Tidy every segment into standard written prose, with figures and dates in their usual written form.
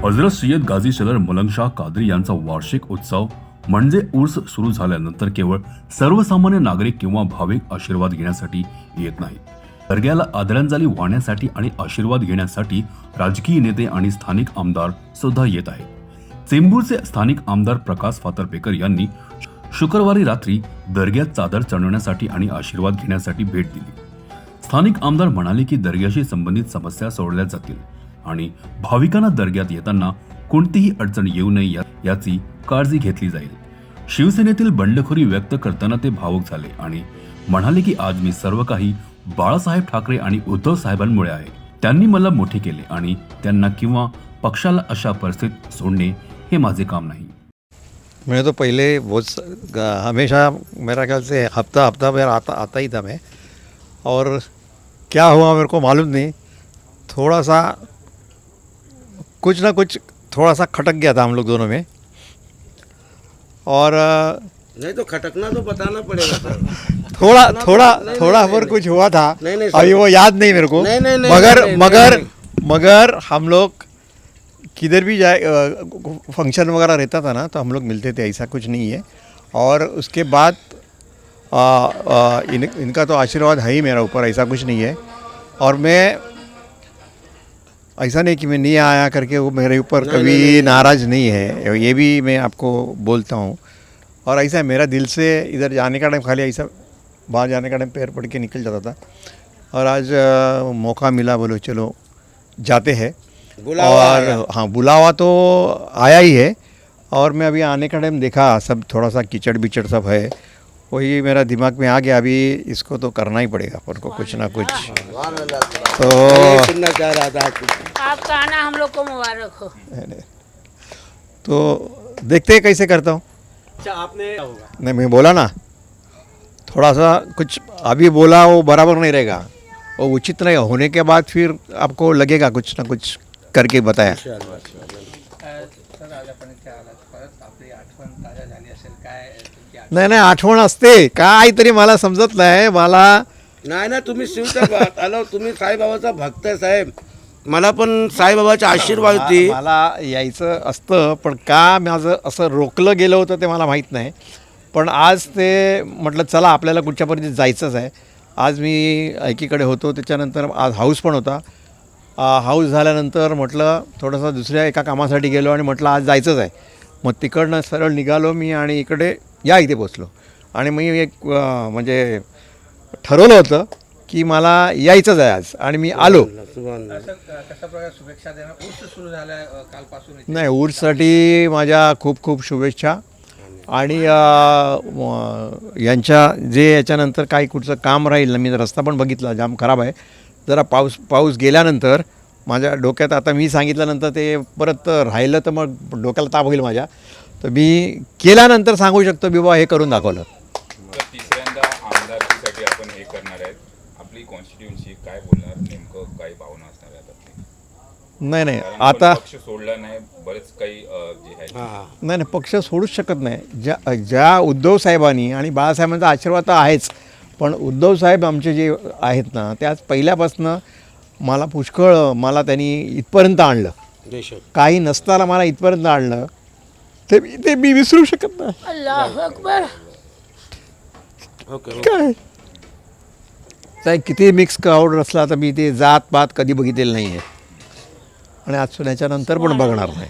हजरत सय्यद गाझी सदर मलंग शाह कादरी यांचा वार्षिक उत्सव म्हणजे उर्स सुरू झाल्यानंतर केवळ सर्वसामान्य नागरिक किंवा भाविक आशीर्वाद घेण्यासाठी येत नाही. दर्ग्याला आदरांजली वाहण्यासाठी आणि आशीर्वाद घेण्यासाठी राजकीय नेते आणि स्थानिक आमदार सुद्धा येत आहेत. चेंबूरचे स्थानिक आमदार प्रकाश फातर्पेकर यांनी शुक्रवारी रात्री दर्ग्यात चादर चढवण्यासाठी आणि आशीर्वाद घेण्यासाठी भेट दिली. स्थानिक आमदार म्हणाले की दर्ग्याशी संबंधित समस्या सोडवल्या जातील आणि भाविकांना दर्ग्यात येताना कोणतीही अडचण येऊ नये याची काळजी घेतली जाईल. शिवसेनेतील बंडखोरी व्यक्त करताना ते भावुक झाले आणि म्हणाले की आज मी सर्व काही बाळासाहेब ठाकरे आणि उद्धव साहेबांमुळे आहे. त्यांनी मला मोठे केले आणि त्यांना किंवा पक्षाला अशा परिस्थितीत सोडणे हे माझे काम नाही. मैं तो पहले बहुत हमेशा मेरा ख्याल से हफ्ता भर आता ही था मैं, और क्या हुआ मेरे को मालूम नहीं, थोड़ा सा कुछ ना कुछ थोड़ा सा खटक गया था हम लोग दोनों में. और नहीं तो खटकना तो बताना पड़ेगा सर. थोड़ा पर कुछ हुआ था. नहीं, अभी वो याद नहीं मेरे को. नहीं, मगर हम लोग किधर भी जाए, फंक्शन वगैरह रहता था ना, तो हम लोग मिलते थे. ऐसा कुछ नहीं है. और उसके बाद इनका तो आशीर्वाद है ही मेरा ऊपर, ऐसा कुछ नहीं है. और मैं ऐसा नहीं कि मैं नहीं आया करके वो मेरे ऊपर कभी नाराज़ नहीं है, ये भी मैं आपको बोलता हूँ. और ऐसा है, मेरा दिल से इधर जाने का टाइम खाली ऐसा बाहर जाने का टाइम पैर पड़ के निकल जाता था. और आज मौका मिला, बोलो चलो जाते हैं. और हाँ, बुलावा तो आया ही है. और मैं अभी आने का टाइम देखा, सब थोड़ा सा कीचड़ बिचड़ सब है, वही मेरा दिमाग में आ गया, अभी इसको तो करना ही पड़ेगा अपन को कुछ ना कुछ. तो सुनना चाह रहा था आपका आना हम लोग को मुबारक हो. तो देखते हैं कैसे करता हूँ. अच्छा, आपने होगा नहीं, मैं बोला ना, थोड़ा सा कुछ अभी बोला वो बराबर नहीं रहेगा, वो उचित नहीं होने के बाद फिर आपको लगेगा कुछ ना कुछ करके बताया. सर, आज आपण त्या आलात, परत आपली आठवण ताजा झाली असेल, काय तुमची आठवण? नाही आठवण असते काहीतरी, मला समजत नाही. मला नाही ना, तुम्ही शिवचा आलो, तुम्ही साईबाबाचा भक्त आहे साहेब. मला पण साईबाबाचा आशीर्वाद होती. मला यायचं असतं, पण का माझं असं रोखलं गेलं होतं ते मला माहीत नाही. पण आज ते म्हटलं चला आपल्याला कुठच्यापर्यंत जायचंच आहे. आज मी एकीकडे होतो, त्याच्यानंतर आज हाऊस पण होता. हाऊस झाल्यानंतर म्हटलं थोडंसं दुसऱ्या एका कामासाठी गेलो आणि म्हटलं आज जायचंच आहे. मग तिकडनं सरळ निघालो मी आणि इकडे इथे पोचलो. आणि मी एक म्हणजे ठरवलं होतं की मला यायचंच आहे आज, आणि मी आलो. कशा प्रकारे शुभेच्छा देणार? उर्स सुरू झाला कालपासून इथे. नाही, उर्ससाठी माझ्या खूप खूप शुभेच्छा. आणि यांच्या जे याच्यानंतर काही कुठचं काम राहील ना, मी रस्ता पण बघितला जाम खराब आहे. जरा पाऊस गेल्यानंतर माझ्या डोक्यात, आता मी सांगितल्यानंतर ते परत राहिलं तर मग डोक्याला ताप होईल माझ्या. तर मी केल्यानंतर सांगू शकतो की बाबा हे करून दाखवलं. तिसऱ्यांदा आमदारकीसाठी आपण हे करणार आहेत, आपली कॉन्स्टिट्युएन्सी काय बोलणार, नेमकं काही भावना असणार आहेत आपली? नाही कारण आता आपण पक्ष सोडला नाही, बरेच काही जे आहे. नाही पक्ष सोडूच शकत नाही. ज्या उद्धव साहेबांनी आणि बाळासाहेबांचा आशीर्वाद तर आहेच, पण उद्धव साहेब आमचे जे आहेत ना, त्याच पहिल्यापासनं मला पुष्कळ, मला त्यांनी इथपर्यंत आणलं. काही नसताना मला इथपर्यंत आणलं, ते मी विसरू शकत नाही. अल्लाह अकबर. काय किती मिक्स क्राऊड असला तर मी ते जात पात कधी बघितलेलं नाही आहे, आणि आज सुनाच्यानंतर पण बघणार नाही.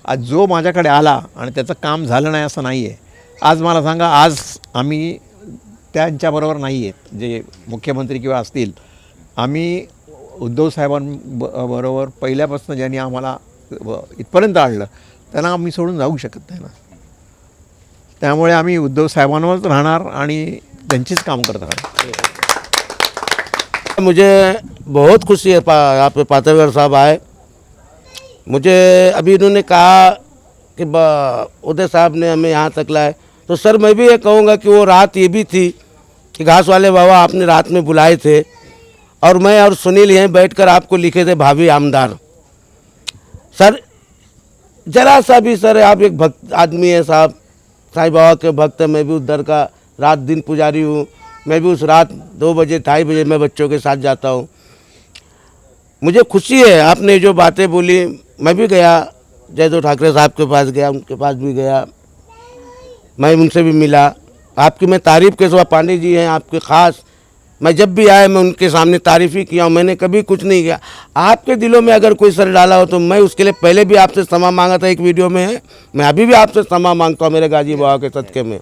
आज जो माझ्याकडे आला आणि त्याचं काम झालं नाही असं नाही आहे. आज मला सांगा, आज आम्ही त्यांच्याबरोबर नाही आहेत जे मुख्यमंत्री किंवा असतील. आम्ही उद्धव साहेबांबरोबर पहिल्यापासून ज्यांनी आम्हाला इथपर्यंत आणलं त्यांना आम्ही सोडून जाऊ शकत नाही ना. त्यामुळे आम्ही उद्धव साहेबांवरच राहणार आणि त्यांचीच काम करत राहणार. मुझे बहुत खुशी है यहाँ पे पातरगढ़ साहब आए. मुझे अभी इन्होंने कहा कि उदय साहब ने हमें यहाँ तक लाए, तो सर मैं भी ये कहूँगा कि वो रात ये भी थी कि घास वाले बाबा आपने रात में बुलाए थे, और मैं और सुनील यहीं बैठकर आपको लिखे थे भावी आमदार. सर जरा सा भी, सर आप एक भक्त आदमी है साहब, साईं बाबा के भक्त है. मैं भी उधर का रात दिन पुजारी हूँ. मैं भी उस रात 2 बजे 2:30 बजे मैं बच्चों के साथ जाता हूँ. मुझे खुशी है आपने जो बातें बोली, मैं भी गया जयदो ठाकरे साहब के पास गया, उनके पास भी गया, मैं उनसे भी मिला। आपकी मैं तारीफ़ के सिवा, पांडे जी हैं आपके ख़ास, मैं जब भी आया मैं उनके सामने तारीफ़ ही किया हूँ, मैंने कभी कुछ नहीं किया। आपके दिलों में अगर कोई सर डाला हो तो मैं उसके लिए पहले भी आपसे क्षमा मांगा था, एक वीडियो में है, मैं अभी भी आपसे क्षमा मांगता हूँ मेरे गाजी बाबा के सदक़े में।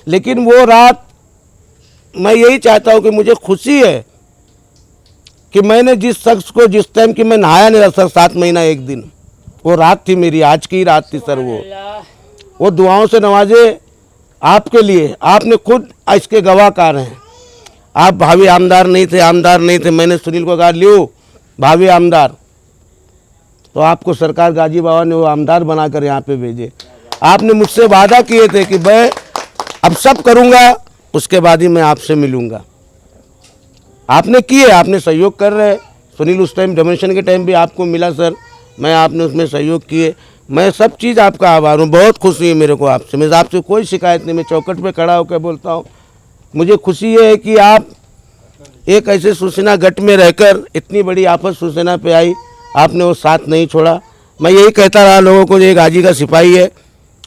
लेकिन वो रात मैं यही चाहता हूँ कि मुझे खुशी है कि मैंने जिस शख्स को, जिस टाइम की मैं नहाया नहीं सर 7 महीना 1 दिन, वो रात थी मेरी, आज की रात थी सर। वो दुआओं से नवाजे आपके लिए, आपने खुद इसके गवाहकार हैं। आप भावी आमदार नहीं थे, मैंने सुनील को कहा लियो भावी आमदार, तो आपको सरकार गाजी बाबा ने वो आमदार बनाकर यहाँ पे भेजे। आपने मुझसे वादा किए थे कि मैं अब सब करूँगा, उसके बाद ही मैं आपसे मिलूँगा। आपने किए, आपने सहयोग कर रहे। सुनील उस टाइम डोमिनेशन के टाइम भी आपको मिला सर, मैं आपने उसमें सहयोग किए, मैं सब चीज़ आपका आभार हूँ। बहुत खुशी है मेरे को आपसे, मैं आपसे कोई शिकायत नहीं, मैं चौखट पे खड़ा होकर बोलता हूँ। मुझे खुशी है कि आप एक ऐसे शिवसेना गट में रहकर इतनी बड़ी आफत शिवसेना पे आई, आपने वो साथ नहीं छोड़ा। मैं यही कहता रहा लोगों को, ये गाजी का सिपाही है,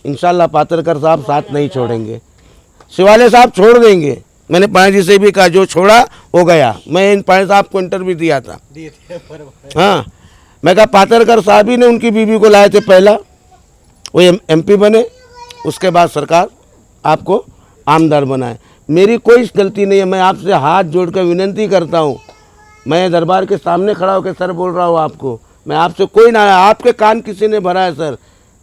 इंशाल्लाह पात्रकर साहब साथ नहीं छोड़ेंगे, शिवाले साहब छोड़ देंगे। मैंने पाणी जी से भी कहा जो छोड़ा हो गया, मैं इन पाणी साहब को इंटरव्यू दिया था। हाँ, मैं कहा पात्रकर साहब ही ने उनकी बीवी को लाए थे, पहला वो MP बने, उसके बाद सरकार आपको आमदार बनाए। मेरी कोई गलती नहीं है, मैं आपसे हाथ जोड़कर विनती करता हूँ, मैं दरबार के सामने खड़ा होकर सर बोल रहा हूँ आपको, मैं आपसे कोई ना, आपके कान किसी ने भरा है सर।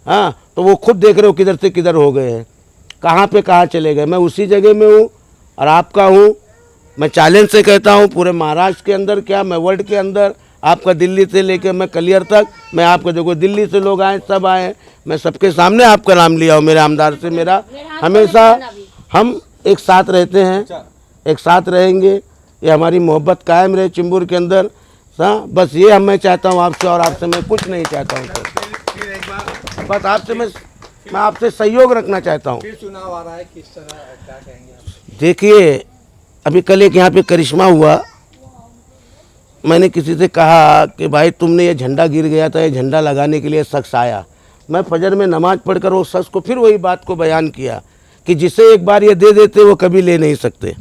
हाँ, तो वो खुद देख रहे हो किधर से किधर हो गए हैं, कहाँ पे कहाँ चले गए। मैं उसी जगह में हूँ और आपका हूँ। मैं चैलेंज से कहता हूँ, पूरे महाराष्ट्र के अंदर क्या, मैं वर्ल्ड के अंदर, आपका दिल्ली से लेकर मैं कलियर तक, मैं आपका जो दिल्ली से लोग आए सब आए, मैं सबके सामने आपका नाम लिया हूँ मेरे आमदार से। मेरा हमेशा हम एक साथ रहते हैं, एक साथ रहेंगे, ये हमारी मोहब्बत कायम रहे चिंबूर के अंदर। हाँ, बस ये मैं चाहता हूँ आपसे, और आपसे मैं कुछ नहीं चाहता हूँ सर, बस आपसे मैं आपसे सहयोग रखना चाहता हूँ। फिर चुनाव आ रहा है, किस तरह क्या कहेंगे आप? देखिए, अभी कल एक यहाँ पे करिश्मा हुआ, मैंने किसी से कहा कि भाई तुमने ये झंडा गिर गया था, ये झंडा लगाने के लिए शख्स आया। मैं फजर में नमाज पढ़कर वो शख्स को फिर वही बात को बयान किया कि जिसे एक बार ये दे देते वो कभी ले नहीं सकते,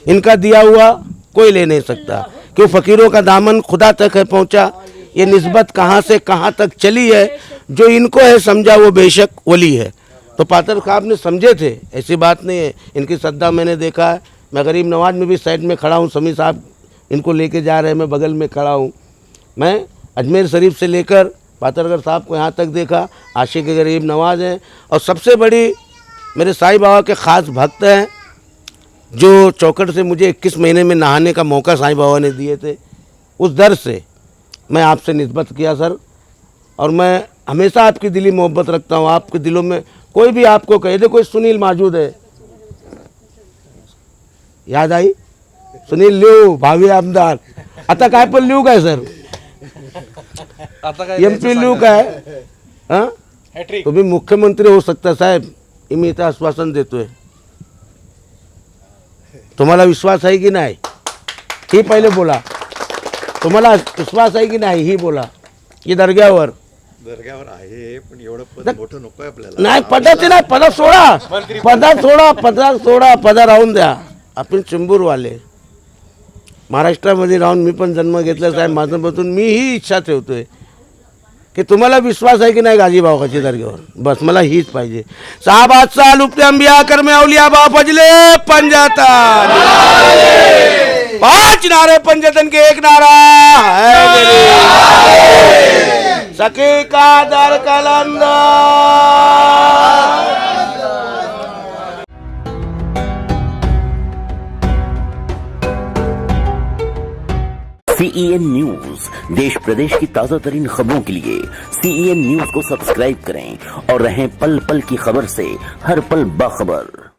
इनका दिया हुआ कोई ले नहीं सकता, क्यों फकीरों का दामन खुदा तक है पहुँचा। ये निस्बत कहाँ से कहाँ तक चली है, जो इनको है समझा वो बेशक वली है। तो पात्र साहब ने समझे थे, ऐसी बात नहीं है, इनकी श्रद्धा मैंने देखा है। मैं गरीब नवाज में भी साइड में खड़ा हूँ, समी साहब इनको लेके जा रहे हैं, मैं बगल में खड़ा हूँ। मैं अजमेर शरीफ से लेकर पात्रगर साहब को यहाँ तक देखा, आशिक गरीब नवाज हैं, और सबसे बड़ी मेरे साईं बाबा के ख़ास भक्त हैं, जो चौखट से मुझे 21 महीने में नहाने का मौका साईं बाबा ने दिए थे। उस दर से मैं आपसे निस्बत किया सर, और मैं हमेशा आपकी दिली मोहब्बत रखता हूँ। आपके दिलों में कोई भी आपको कहे दे, कोई सुनील मौजूद है, याद आई सुनील लिऊ भावी आमदार, आता काय पण लिहू काय सर, MP लिहू काय, हाँ तुम्ही मुख्यमंत्री हो सकता साहेब, मी इथं आश्वासन देतोय, तुम्हाला विश्वास आहे की नाही ही पहिले बोला, तुम्हाला विश्वास आहे की नाही ही बोला, की दर्ग्यावर आहे पण एवढं पद मोठं नको आपल्याला। नाही, पदाचे नाही, पदा राहून द्या। आपण चिंबूरवाले महाराष्ट्रामध्ये राहून मी पण जन्म घेतला साहेब, माझं बसून मी ही इच्छा ठेवतोय की तुम्हाला विश्वास आहे की नाही गाजी बाबाची दर्ग्यावर, बस मला हीच पाहिजे। साहबाद साल उपते अंबिया कर में औलिया बाबा फजले पंजाता, 5 नारे पंजतन के एक नारा है मेरे सके का दर कलंदर। CEN न्यूज, देश प्रदेश की ताजा तरीन खबरों के लिए CEN न्यूज को सब्सक्राइब करें और रहें पल पल की खबर से हर पल बाखबर।